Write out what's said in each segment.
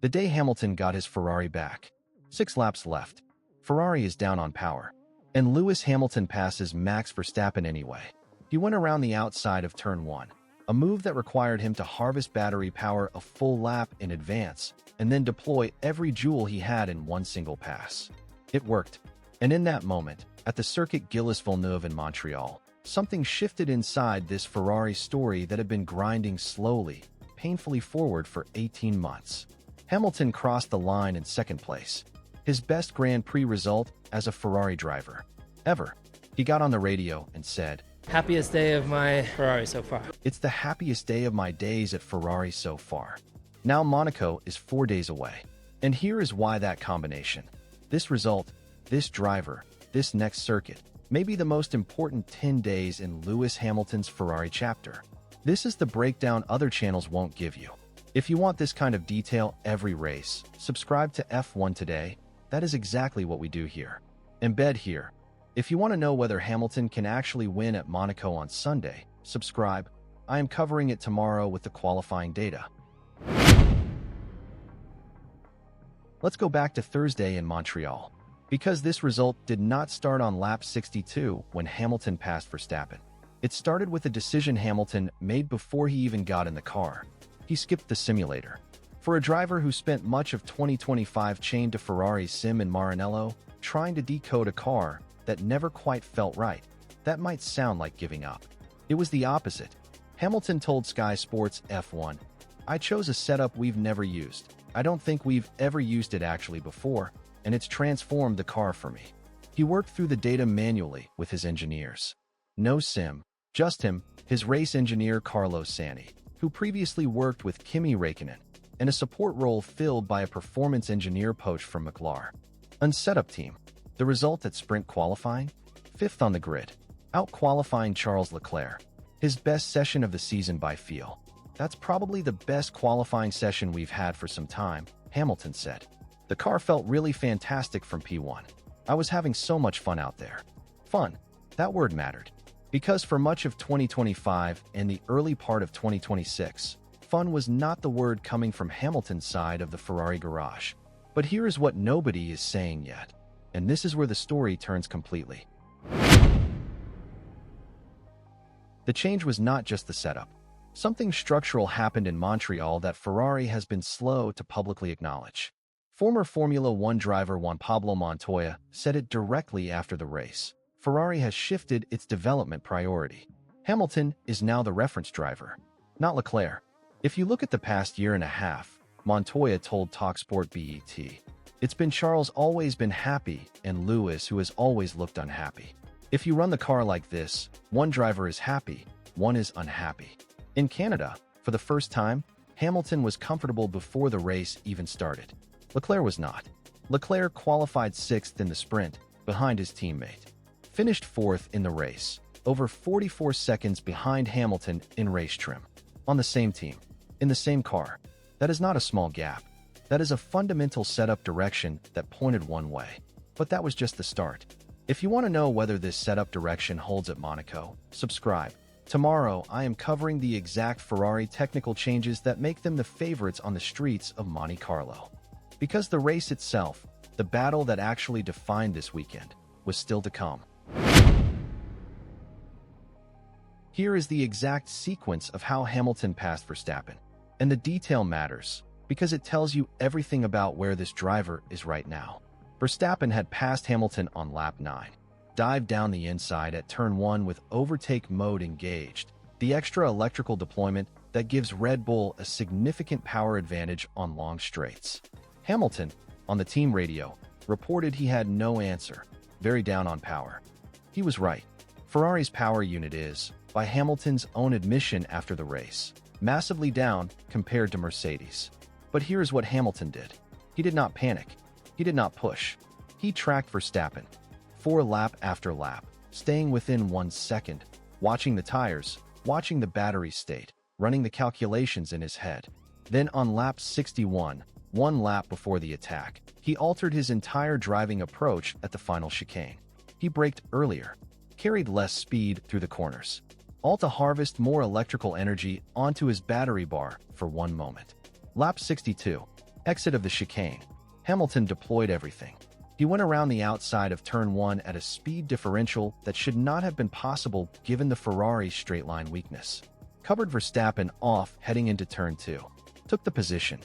The day Hamilton got his Ferrari back. 6 laps left. Ferrari is down on power. And Lewis Hamilton passes Max Verstappen anyway. He went around the outside of turn 1, a move that required him to harvest battery power a full lap in advance and then deploy every joule he had in one single pass. It worked. And in that moment, at the Circuit Gilles-Villeneuve in Montreal, something shifted inside this Ferrari story that had been grinding slowly, painfully forward for 18 months. Hamilton crossed the line in second place, his best Grand Prix result as a Ferrari driver ever. He got on the radio and said, "Happiest day of my Ferrari so far." "It's the happiest day of my days at Ferrari so far." Now Monaco is 4 days away. And here is why that combination, this result, this driver, this next circuit, may be the most important 10 days in Lewis Hamilton's Ferrari chapter. This is the breakdown other channels won't give you. If you want this kind of detail every race, subscribe to F1 today. That is exactly what we do here. Embed here. If you want to know whether Hamilton can actually win at Monaco on Sunday, subscribe. I am covering it tomorrow with the qualifying data. Let's go back to Thursday in Montreal, because this result did not start on lap 62 when Hamilton passed Verstappen. It started with a decision Hamilton made before he even got in the car. He skipped the simulator. For a driver who spent much of 2025 chained to Ferrari's sim in Maranello, trying to decode a car that never quite felt right, that might sound like giving up. It was the opposite. Hamilton told Sky Sports F1, "I chose a setup we've never used. I don't think we've ever used it actually before, and it's transformed the car for me." He worked through the data manually with his engineers. No sim, just him, his race engineer Carlos Sani, who previously worked with Kimi Räikkönen, and a support role filled by a performance engineer poached from McLaren. Unsetup team. The result at sprint qualifying? 5th on the grid, out-qualifying Charles Leclerc. His best session of the season by feel. "That's probably the best qualifying session we've had for some time," Hamilton said. "The car felt really fantastic from P1. I was having so much fun out there." Fun. That word mattered. Because for much of 2025 and the early part of 2026, fun was not the word coming from Hamilton's side of the Ferrari garage. But here is what nobody is saying yet. And this is where the story turns completely. The change was not just the setup. Something structural happened in Montreal that Ferrari has been slow to publicly acknowledge. Former Formula One driver Juan Pablo Montoya said it directly after the race. Ferrari has shifted its development priority. Hamilton is now the reference driver, not Leclerc. If you look at the past year and a half, Montoya told TalkSport BET, "It's been Charles always been happy and Lewis who has always looked unhappy. If you run the car like this, one driver is happy, one is unhappy." In Canada, for the first time, Hamilton was comfortable before the race even started. Leclerc was not. Leclerc qualified 6th in the sprint, behind his teammate. Finished 4th in the race, over 44 seconds behind Hamilton in race trim. On the same team, in the same car. That is not a small gap. That is a fundamental setup direction that pointed one way. But that was just the start. If you want to know whether this setup direction holds at Monaco, subscribe. Tomorrow, I am covering the exact Ferrari technical changes that make them the favorites on the streets of Monte Carlo. Because the race itself, the battle that actually defined this weekend, was still to come. Here is the exact sequence of how Hamilton passed Verstappen. And the detail matters, because it tells you everything about where this driver is right now. Verstappen had passed Hamilton on lap 9. Dived down the inside at turn 1 with overtake mode engaged, the extra electrical deployment that gives Red Bull a significant power advantage on long straights. Hamilton, on the team radio, reported he had no answer, very down on power. He was right. Ferrari's power unit is, by Hamilton's own admission after the race, massively down compared to Mercedes. But here's what Hamilton did. He did not panic. He did not push. He tracked Verstappen, 4 lap after lap, staying within 1 second, watching the tires, watching the battery state, running the calculations in his head. Then on lap 61, 1 lap before the attack, he altered his entire driving approach at the final chicane. He braked earlier, carried less speed through the corners, all to harvest more electrical energy onto his battery bar for 1 moment. Lap 62. Exit of the chicane. Hamilton deployed everything. He went around the outside of turn 1 at a speed differential that should not have been possible given the Ferrari's straight-line weakness. Covered Verstappen off heading into turn 2. Took the position.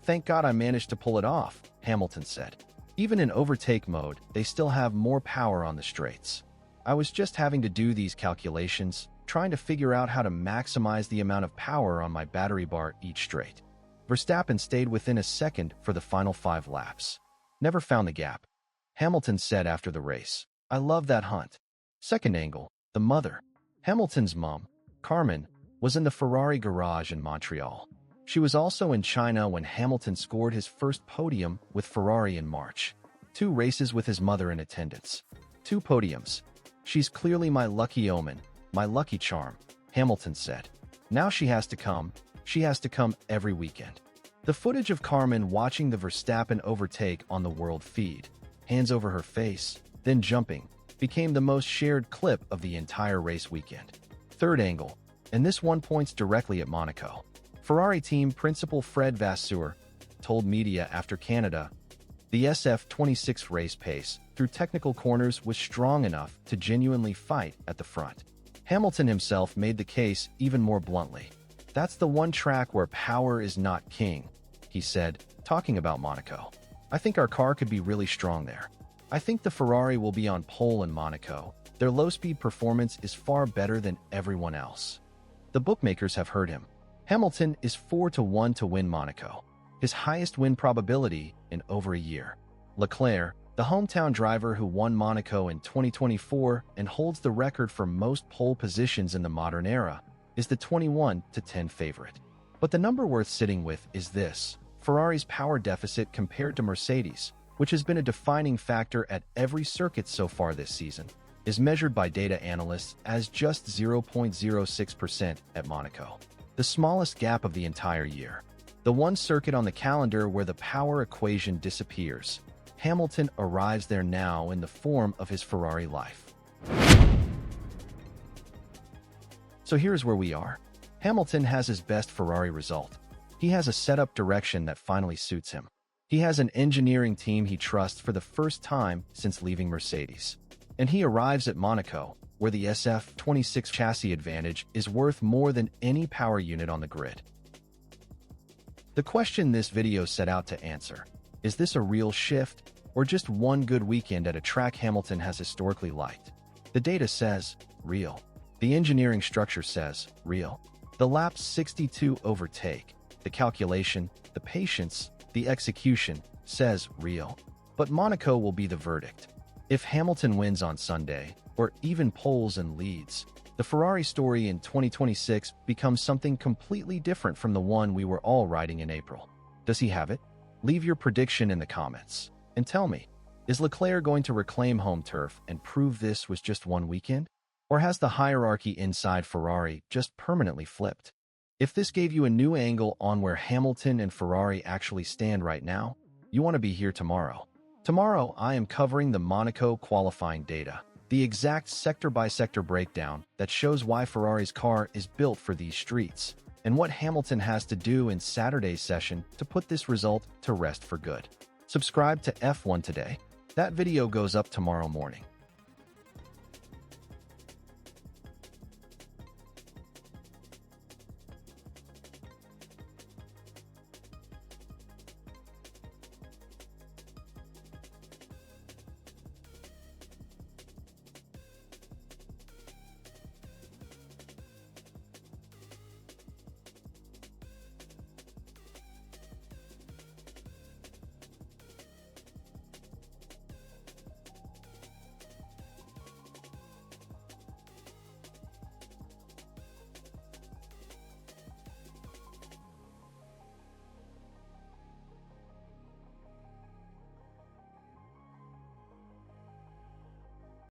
"Thank God I managed to pull it off," Hamilton said. "Even in overtake mode, they still have more power on the straights. I was just having to do these calculations, trying to figure out how to maximize the amount of power on my battery bar each straight." Verstappen stayed within a second for the final 5 laps. "Never found the gap," Hamilton said after the race. "I love that hunt." Second angle, the mother. Hamilton's mom, Carmen, was in the Ferrari garage in Montreal. She was also in China when Hamilton scored his first podium with Ferrari in March. 2 races with his mother in attendance. 2 podiums. "She's clearly my lucky omen, my lucky charm," Hamilton said. "Now she has to come. She has to come every weekend." The footage of Carmen watching the Verstappen overtake on the world feed, hands over her face, then jumping, became the most shared clip of the entire race weekend. Third angle, and this one points directly at Monaco. Ferrari team principal Fred Vasseur told media after Canada, "The SF26 race pace through technical corners was strong enough to genuinely fight at the front." Hamilton himself made the case even more bluntly. "That's the one track where power is not king," he said, talking about Monaco. "I think our car could be really strong there. I think the Ferrari will be on pole in Monaco. Their low-speed performance is far better than everyone else." The bookmakers have heard him. Hamilton is 4-1 to win Monaco, his highest win probability in over a year. Leclerc, the hometown driver who won Monaco in 2024 and holds the record for most pole positions in the modern era, is the 21-10 favorite. But the number worth sitting with is this: Ferrari's power deficit compared to Mercedes, which has been a defining factor at every circuit so far this season, is measured by data analysts as just 0.06% at Monaco, the smallest gap of the entire year. The one circuit on the calendar where the power equation disappears. Hamilton arrives there now in the form of his Ferrari life. So here's where we are. Hamilton has his best Ferrari result. He has a setup direction that finally suits him. He has an engineering team he trusts for the first time since leaving Mercedes. And he arrives at Monaco, where the SF26 chassis advantage is worth more than any power unit on the grid. The question this video set out to answer: is this a real shift, or just one good weekend at a track Hamilton has historically liked? The data says, real. The engineering structure says, real. The lap 62 overtake, the calculation, the patience, the execution, says real. But Monaco will be the verdict. If Hamilton wins on Sunday, or even poles and leads, the Ferrari story in 2026 becomes something completely different from the one we were all writing in April. Does he have it? Leave your prediction in the comments. And tell me, is Leclerc going to reclaim home turf and prove this was just one weekend? Or has the hierarchy inside Ferrari just permanently flipped? If this gave you a new angle on where Hamilton and Ferrari actually stand right now, you want to be here tomorrow. Tomorrow, I am covering the Monaco qualifying data, the exact sector-by-sector breakdown that shows why Ferrari's car is built for these streets, and what Hamilton has to do in Saturday's session to put this result to rest for good. Subscribe to F1 today. That video goes up tomorrow morning.